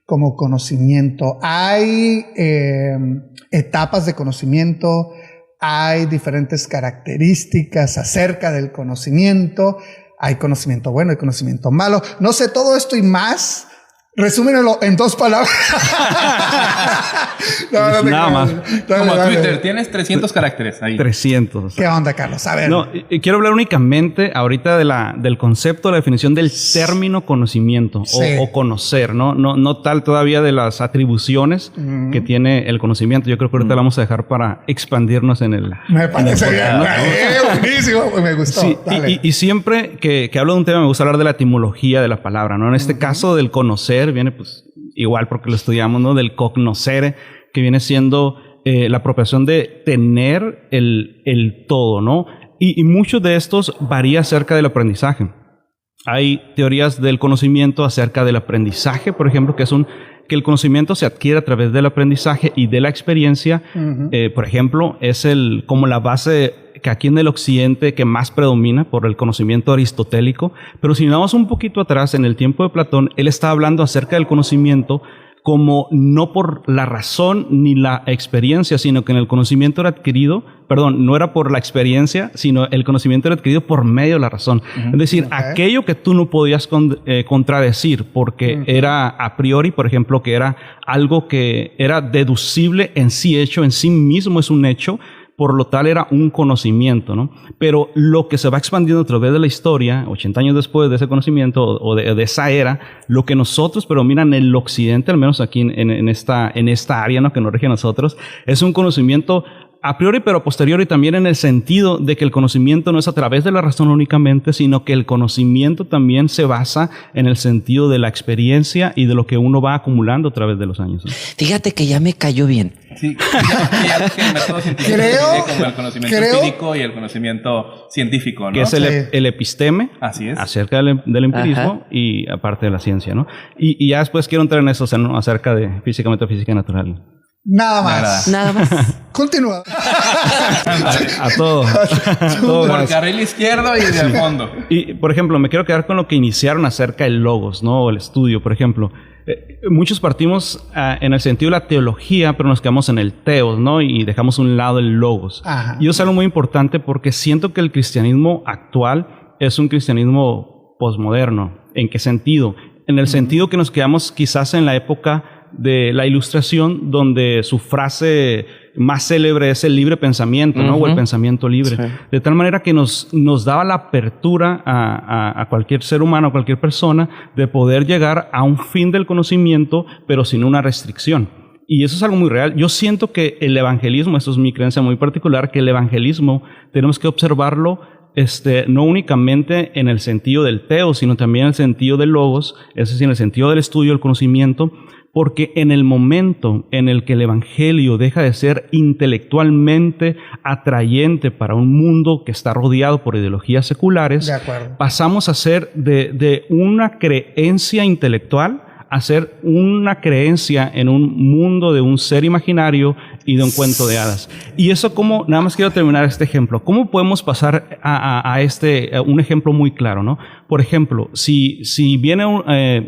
como conocimiento. Hay etapas de conocimiento, hay diferentes características acerca del conocimiento. Hay conocimiento bueno, hay conocimiento malo. No sé, todo esto y más. Resúmenlo en 2 palabras. Nada más. Como Twitter, tienes 300 caracteres ahí. 300. ¿Qué onda, Carlos? A ver. No, quiero hablar únicamente ahorita del concepto, la definición del término conocimiento, sí, o conocer, ¿no? No tal todavía de las atribuciones que tiene el conocimiento. Yo creo que ahorita la vamos a dejar para expandirnos en el... Me parece bien. Buenísimo. Me gustó. Sí, y siempre que hablo de un tema me gusta hablar de la etimología de la palabra, ¿no? En este caso del conocer viene pues igual porque lo estudiamos, ¿no? Del cognoscere, que viene siendo la apropiación de tener el todo, ¿no? Y muchos de estos varía acerca del aprendizaje. Hay teorías del conocimiento acerca del aprendizaje, por ejemplo, que el conocimiento se adquiere a través del aprendizaje y de la experiencia. Por ejemplo, es como la base que aquí en el occidente que más predomina por el conocimiento aristotélico. Pero si nos vamos un poquito atrás, en el tiempo de Platón, él estaba hablando acerca del conocimiento como no por la razón ni la experiencia, sino que en el conocimiento era adquirido, no era por la experiencia, sino el conocimiento era adquirido por medio de la razón. Es decir, aquello que tú no podías contradecir porque era a priori, por ejemplo, que era algo que era deducible en sí hecho, en sí mismo es un hecho, por lo tal era un conocimiento, ¿no? Pero lo que se va expandiendo a través de la historia, 80 años después de ese conocimiento o de esa era, lo que nosotros predomina en el occidente, al menos aquí en esta área, ¿no? Que nos rige a nosotros, es un conocimiento a priori pero a posteriori, también en el sentido de que el conocimiento no es a través de la razón únicamente, sino que el conocimiento también se basa en el sentido de la experiencia y de lo que uno va acumulando a través de los años, ¿no? Fíjate que ya me cayó bien. Sí, ya el método científico como el conocimiento empírico y el conocimiento científico, ¿no? Que es el episteme. Así es. Acerca del empirismo. Ajá. Y aparte de la ciencia, ¿no? Y ya después quiero entrar en eso, ¿no? Acerca de física, metafísica natural. Nada más. Continúa. A todo. Por el carril izquierdo y de fondo. Y, por ejemplo, me quiero quedar con lo que iniciaron acerca del logos, ¿no? O el estudio, por ejemplo. Muchos partimos en el sentido de la teología, pero nos quedamos en el teos, ¿no? Y dejamos a un lado el logos. Ajá. Y eso es algo muy importante porque siento que el cristianismo actual es un cristianismo posmoderno. ¿En qué sentido? En el sentido que nos quedamos quizás en la época de la Ilustración, donde su frase más célebre es el libre pensamiento, ¿no? O el pensamiento libre. Sí. De tal manera que nos daba la apertura a cualquier ser humano, a cualquier persona, de poder llegar a un fin del conocimiento, pero sin una restricción. Y eso es algo muy real. Yo siento que el evangelismo, eso es mi creencia muy particular, que el evangelismo tenemos que observarlo no únicamente en el sentido del teos, sino también en el sentido del logos, es decir, en el sentido del estudio, del conocimiento, porque en el momento en el que el evangelio deja de ser intelectualmente atrayente para un mundo que está rodeado por ideologías seculares, pasamos a ser de una creencia intelectual a ser una creencia en un mundo de un ser imaginario y de un cuento de hadas. Y eso como, nada más quiero terminar este ejemplo, ¿cómo podemos pasar a un ejemplo muy claro, ¿no? Por ejemplo, si vienen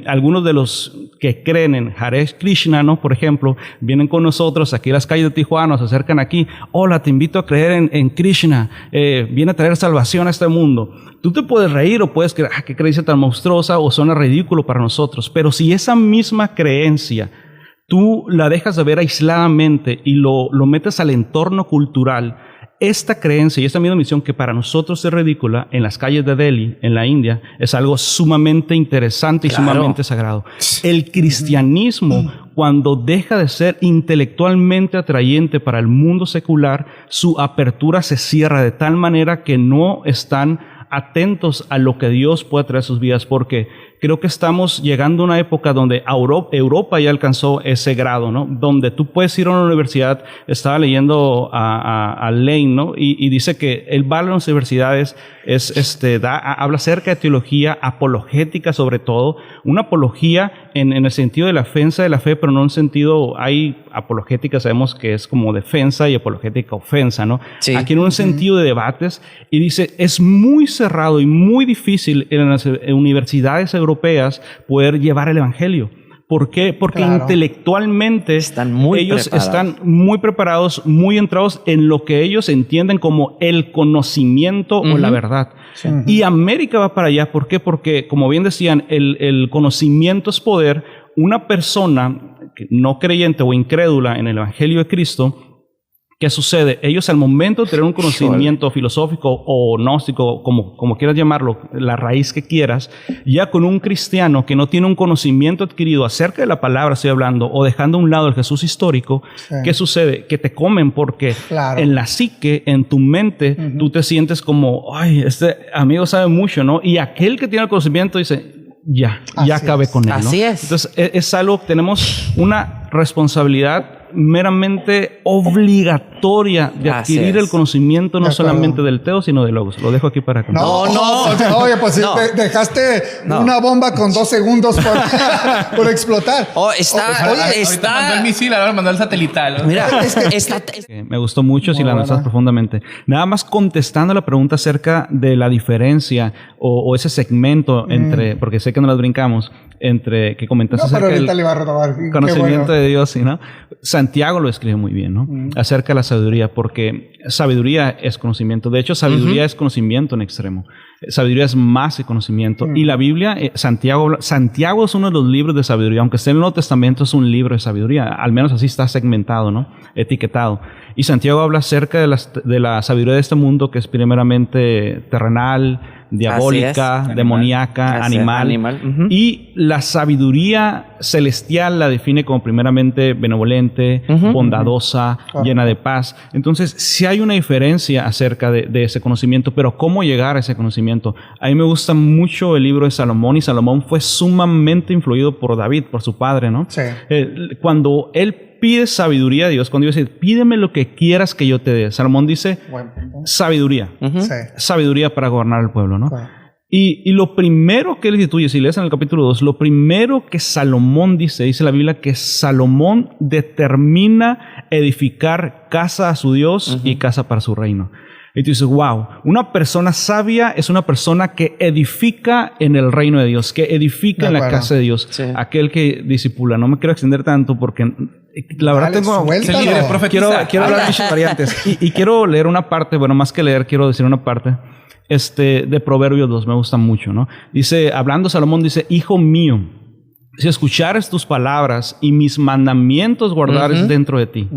algunos de los que creen en Hare Krishna, ¿no? Por ejemplo, vienen con nosotros aquí a las calles de Tijuana, se acercan aquí, hola, te invito a creer en Krishna, viene a traer salvación a este mundo. Tú te puedes reír o puedes creer, qué creencia tan monstruosa, o suena ridículo para nosotros, pero si esa misma creencia tú la dejas de ver aisladamente y lo metes al entorno cultural, esta creencia y esta misma misión que para nosotros es ridícula, en las calles de Delhi, en la India, es algo sumamente interesante y sumamente sagrado. El cristianismo, cuando deja de ser intelectualmente atrayente para el mundo secular, su apertura se cierra de tal manera que no están atentos a lo que Dios puede traer a sus vidas, porque creo que estamos llegando a una época donde Europa ya alcanzó ese grado, ¿no? Donde tú puedes ir a una universidad. Estaba leyendo a Lane, ¿no? Y dice que el valor de las universidades habla acerca de teología apologética, sobre todo. Una apología en el sentido de la defensa de la fe, pero no en sentido, hay apologética, sabemos que es como defensa, y apologética ofensa, ¿no? Sí. Aquí en un sentido de debates, y dice, es muy cerrado y muy difícil en las universidades europeas poder llevar el evangelio, ¿Por qué? Porque intelectualmente ellos están muy preparados, muy entrados en lo que ellos entienden como el conocimiento o la verdad. Sí. Y América va para allá. ¿Por qué? Porque, como bien decían, el conocimiento es poder. Una persona no creyente o incrédula en el Evangelio de Cristo, ¿qué sucede? Ellos al momento de tener un conocimiento filosófico o gnóstico, como quieras llamarlo, la raíz que quieras, ya con un cristiano que no tiene un conocimiento adquirido acerca de la palabra, estoy hablando, o dejando a un lado el Jesús histórico, ¿qué sucede? Que te comen porque en la psique, en tu mente, tú te sientes como, ay, este amigo sabe mucho, ¿no? Y aquel que tiene el conocimiento dice, ya acabé con él, ¿no? Así es. Entonces, es algo, tenemos una responsabilidad meramente obligatoria de adquirir el conocimiento no solamente del Teo, sino de Logos. Lo dejo aquí para que... Oye, pues dejaste una bomba con 2 segundos por explotar. Ahorita mandó el misil, ahora mandó el satelital. Mira, me gustó mucho si la analizas profundamente. Nada más contestando la pregunta acerca de la diferencia o ese segmento entre, porque sé que no las brincamos, entre que comentaste acerca del conocimiento de Dios, ¿sí, no? Santiago lo escribe muy bien, ¿no? Acerca de la sabiduría, porque sabiduría es conocimiento. De hecho, sabiduría es conocimiento en extremo. Sabiduría es más que conocimiento. Y la Biblia, Santiago es uno de los libros de sabiduría. Aunque esté en el Nuevo Testamento, es un libro de sabiduría. Al menos así está segmentado, ¿no? Etiquetado. Y Santiago habla acerca de la sabiduría de este mundo, que es primeramente terrenal, diabólica, demoníaca, animal. Y la sabiduría celestial la define como primeramente benevolente, bondadosa, llena de paz. Entonces, sí hay una diferencia acerca de ese conocimiento, pero ¿cómo llegar a ese conocimiento? A mí me gusta mucho el libro de Salomón, y Salomón fue sumamente influido por David, por su padre, ¿no? Sí. Cuando él pide sabiduría a Dios, cuando Dios dice, pídeme lo que quieras que yo te dé, Salomón dice, sabiduría. Sabiduría para gobernar el pueblo, ¿no? Y lo primero que él instituye, si lees en el capítulo 2, lo primero que Salomón dice la Biblia, que Salomón determina edificar casa a su Dios y casa para su reino. Y tú dices, wow, una persona sabia es una persona que edifica en el reino de Dios, que edifica en la casa de Dios. Sí. Aquel que discipula. No me quiero extender tanto porque la verdad quiero hablar de muchas variantes. Y quiero leer una parte, bueno, más que leer, quiero decir una parte de Proverbios 2, me gusta mucho, ¿no? Dice, hablando Salomón, dice, hijo mío, si escuchares tus palabras y mis mandamientos guardares dentro de ti,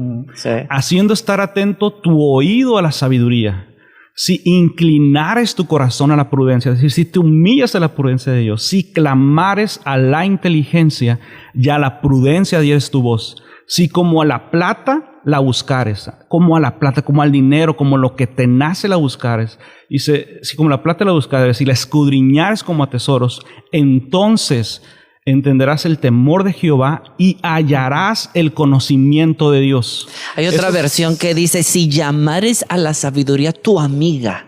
haciendo estar atento tu oído a la sabiduría, si inclinares tu corazón a la prudencia, es decir, si te humillas a la prudencia de Dios, si clamares a la inteligencia y a la prudencia dieres tu voz, si como a la plata la buscares, como a la plata, como al dinero, como lo que te nace la buscares, dice, si como la plata la buscares, si la escudriñares como a tesoros, entonces entenderás el temor de Jehová y hallarás el conocimiento de Dios. Hay otra versión que dice, si llamares a la sabiduría tu amiga.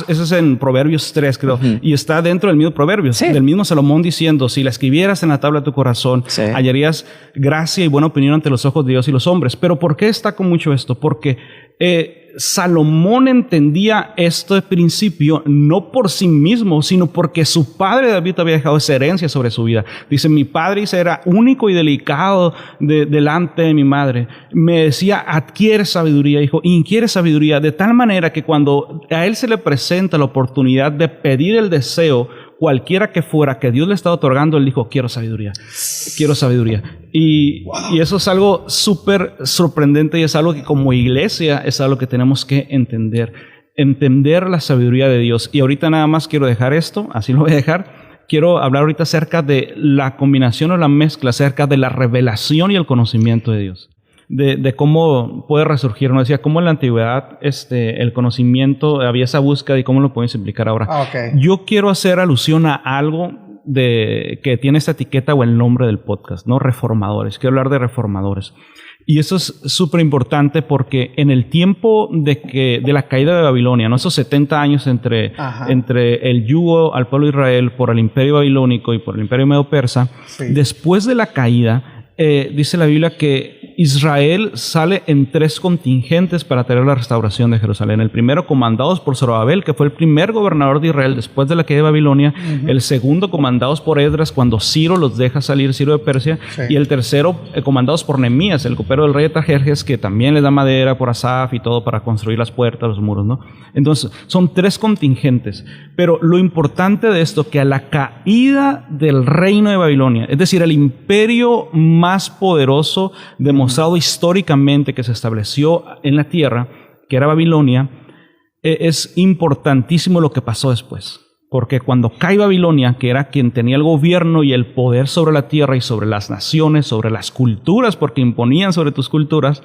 Eso es en Proverbios 3, creo. Y está dentro del mismo Proverbios, del mismo Salomón diciendo, si la escribieras en la tabla de tu corazón, hallarías gracia y buena opinión ante los ojos de Dios y los hombres. Pero ¿por qué destaco mucho esto? Porque Salomón entendía este principio no por sí mismo, sino porque su padre David había dejado esa herencia sobre su vida. Dice, mi padre era único y delicado delante de mi madre. Me decía, adquiere sabiduría, hijo, inquiere sabiduría, de tal manera que cuando a él se le presenta la oportunidad de pedir el deseo, cualquiera que fuera que Dios le estaba otorgando, él dijo, quiero sabiduría. Y eso es algo súper sorprendente y es algo que como iglesia es algo que tenemos que entender la sabiduría de Dios. Y ahorita nada más quiero dejar esto, así lo voy a dejar. Quiero hablar ahorita acerca de la combinación o la mezcla acerca de la revelación y el conocimiento de Dios. De cómo puede resurgir, ¿no? Decía, cómo en la antigüedad el conocimiento, había esa búsqueda y cómo lo podemos implicar ahora. Yo quiero hacer alusión a algo que tiene esta etiqueta o el nombre del podcast, ¿no? Reformadores. Quiero hablar de reformadores. Y eso es súper importante porque en el tiempo de la caída de Babilonia, ¿no? Esos 70 años entre el yugo al pueblo de Israel por el imperio babilónico y por el imperio medo-persa, después de la caída, dice la Biblia que Israel sale en 3 contingentes para traer la restauración de Jerusalén. El primero comandados por Zorobabel, que fue el primer gobernador de Israel después de la caída de Babilonia. El segundo comandados por Esdras cuando Ciro los deja salir, Ciro de Persia. Sí. Y el tercero comandados por Nehemías, el copero del rey de Tarjerjes, que también les da madera por Asaf y todo para construir las puertas, los muros, ¿no? Entonces son 3 contingentes. Pero lo importante de esto, que a la caída del reino de Babilonia, es decir, el imperio más poderoso demostrado históricamente que se estableció en la tierra, que era Babilonia, es importantísimo lo que pasó después. Porque cuando cae Babilonia, que era quien tenía el gobierno y el poder sobre la tierra y sobre las naciones, sobre las culturas, porque imponían sobre tus culturas,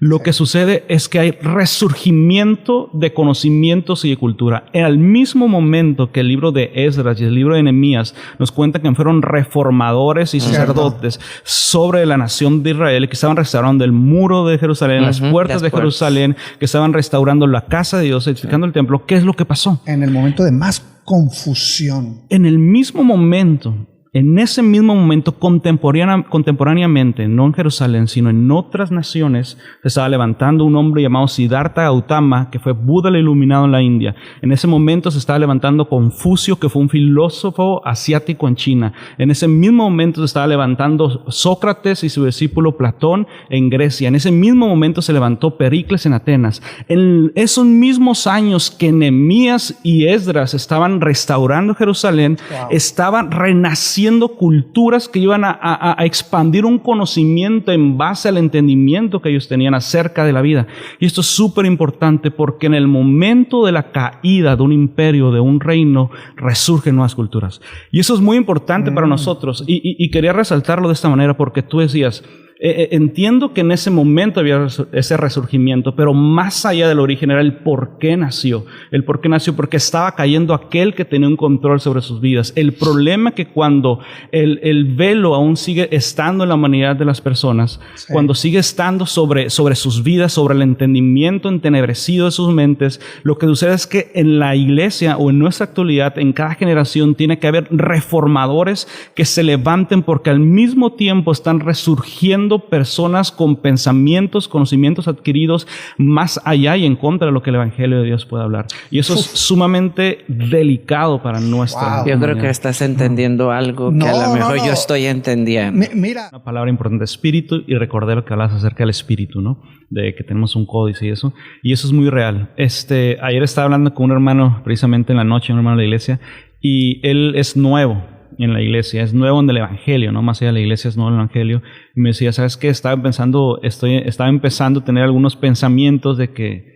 lo que sucede es que hay resurgimiento de conocimientos y de cultura. Al mismo momento que el libro de Esdras y el libro de Nehemías nos cuentan que fueron reformadores y sacerdotes sobre la nación de Israel, que estaban restaurando el muro de Jerusalén, las puertas de Jerusalén, que estaban restaurando la casa de Dios, edificando el templo. ¿Qué es lo que pasó? En el momento de más confusión. En el mismo momento, en ese mismo momento, contemporáneamente, no en Jerusalén, sino en otras naciones, se estaba levantando un hombre llamado Siddhartha Gautama, que fue Buda el iluminado en la India. En ese momento se estaba levantando Confucio, que fue un filósofo asiático en China. En ese mismo momento se estaba levantando Sócrates y su discípulo Platón en Grecia. En ese mismo momento se levantó Pericles en Atenas. En esos mismos años que Nehemías y Esdras estaban restaurando Jerusalén, estaban renaciendo culturas que iban a expandir un conocimiento en base al entendimiento que ellos tenían acerca de la vida. Y esto es súper importante porque en el momento de la caída de un imperio, de un reino, resurgen nuevas culturas. Y eso es muy importante para nosotros. Y quería resaltarlo de esta manera porque tú decías, entiendo que en ese momento había ese resurgimiento, pero más allá del origen era el por qué nació. El por qué nació, porque estaba cayendo aquel que tenía un control sobre sus vidas. El problema es que cuando el velo aún sigue estando en la humanidad de las personas, cuando sigue estando sobre sus vidas, sobre el entendimiento entenebrecido de sus mentes, lo que sucede es que en la iglesia o en nuestra actualidad, en cada generación, tiene que haber reformadores que se levanten porque al mismo tiempo están resurgiendo personas con pensamientos, conocimientos adquiridos más allá y en contra de lo que el Evangelio de Dios puede hablar. Y eso es sumamente delicado para nuestra Yo creo que estás entendiendo algo que a lo mejor yo estoy entendiendo. Mira. Una palabra importante, espíritu, y recordé lo que hablas acerca del espíritu, ¿no? De que tenemos un códice y eso. Y eso es muy real. Ayer estaba hablando con un hermano precisamente en la noche, un hermano de la iglesia, y él es nuevo en la iglesia, es nuevo en el Evangelio, ¿no? Más allá de la iglesia es nuevo en el Evangelio. Y me decía, ¿sabes qué? Estaba empezando a tener algunos pensamientos de que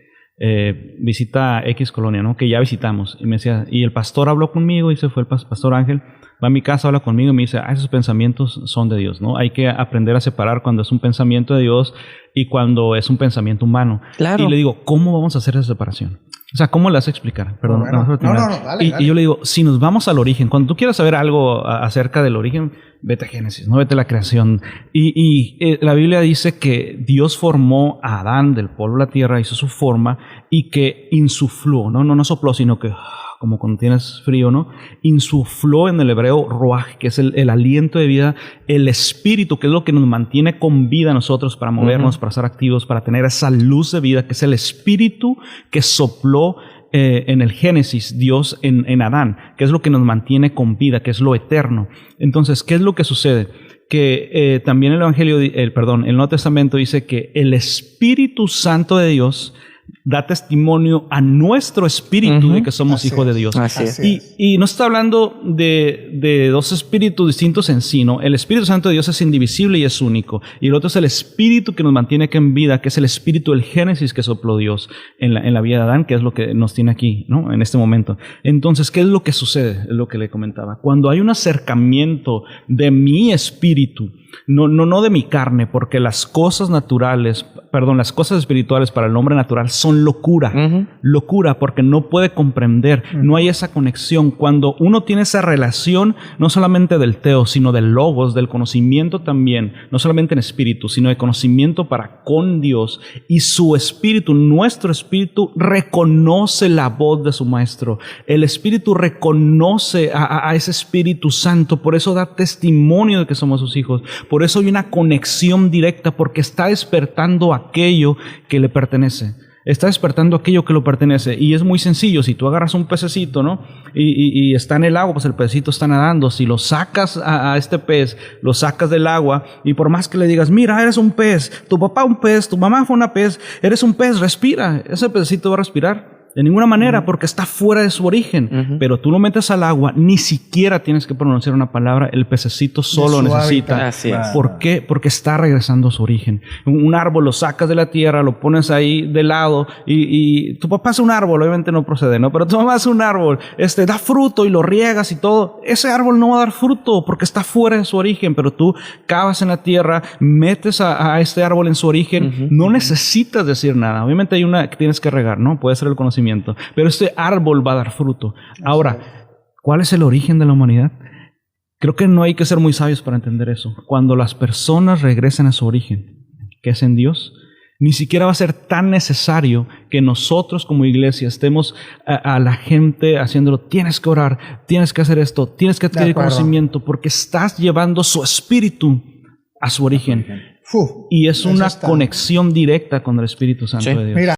visita X colonia, ¿no? Que ya visitamos. Y me decía, y el pastor habló conmigo, y se fue el pastor Ángel, va a mi casa, habla conmigo y me dice, esos pensamientos son de Dios, ¿no? Hay que aprender a separar cuando es un pensamiento de Dios y cuando es un pensamiento humano. Claro. Y le digo, ¿cómo vamos a hacer esa separación? O sea, ¿cómo le vas a explicar? Perdón. Dale. Y yo le digo, si nos vamos al origen, cuando tú quieras saber algo acerca del origen, vete a Génesis, no vete a la creación. Y la Biblia dice que Dios formó a Adán del polvo de la tierra, hizo su forma y que insufló, no sopló, sino que como cuando tienes frío, ¿no? Insufló en el hebreo ruaj, que es el aliento de vida, el espíritu, que es lo que nos mantiene con vida a nosotros para movernos, para estar activos, para tener esa luz de vida, que es el espíritu que sopló en el Génesis Dios en Adán, que es lo que nos mantiene con vida, que es lo eterno. Entonces, ¿qué es lo que sucede? Que también el Nuevo Testamento dice que el Espíritu Santo de Dios da testimonio a nuestro espíritu de que somos hijos de Dios. Y no está hablando de dos espíritus distintos en sí, ¿no? El Espíritu Santo de Dios es indivisible y es único. Y el otro es el espíritu que nos mantiene aquí en vida, que es el espíritu del Génesis que sopló Dios en la vida de Adán, que es lo que nos tiene aquí, ¿no? En este momento. Entonces, ¿qué es lo que sucede? Es lo que le comentaba. Cuando hay un acercamiento de mi espíritu, no de mi carne, porque las cosas espirituales para el hombre natural son son locura. Locura, porque no puede comprender. No hay esa conexión. Cuando uno tiene esa relación, no solamente del teos, sino del logos, del conocimiento también, no solamente en espíritu, sino de conocimiento para con Dios, y su espíritu, nuestro espíritu, reconoce la voz de su maestro. El espíritu reconoce a ese Espíritu Santo, por eso da testimonio de que somos sus hijos. Por eso hay una conexión directa, porque está despertando aquello que le pertenece. Está despertando aquello que lo pertenece. Y es muy sencillo. Si tú agarras un pececito, ¿no? Y está en el agua, pues el pececito está nadando. Si lo sacas a este pez, lo sacas del agua, y por más que le digas, mira, eres un pez, tu papá un pez, tu mamá fue una pez, eres un pez, respira. Ese pececito va a respirar. De ninguna manera, porque está fuera de su origen. Pero tú lo metes al agua, ni siquiera tienes que pronunciar una palabra, el pececito solo necesita. ¿Por qué? Porque está regresando a su origen. Un árbol lo sacas de la tierra, lo pones ahí de lado, y tu papá hace un árbol, obviamente no procede, ¿no? Pero tu mamá hace un árbol, da fruto y lo riegas y todo. Ese árbol no va a dar fruto porque está fuera de su origen, pero tú cavas en la tierra, metes a este árbol en su origen, no necesitas decir nada. Obviamente hay una que tienes que regar, ¿no? Puede ser el conocimiento. Pero este árbol va a dar fruto. Ahora, ¿cuál es el origen de la humanidad? Creo que no hay que ser muy sabios para entender eso. Cuando las personas regresen a su origen, que es en Dios, ni siquiera va a ser tan necesario que nosotros como iglesia estemos a la gente haciéndolo. Tienes que orar, tienes que hacer esto, tienes que adquirir conocimiento, porque estás llevando su espíritu a su origen. Y es una conexión directa con el Espíritu Santo de Dios. Mira,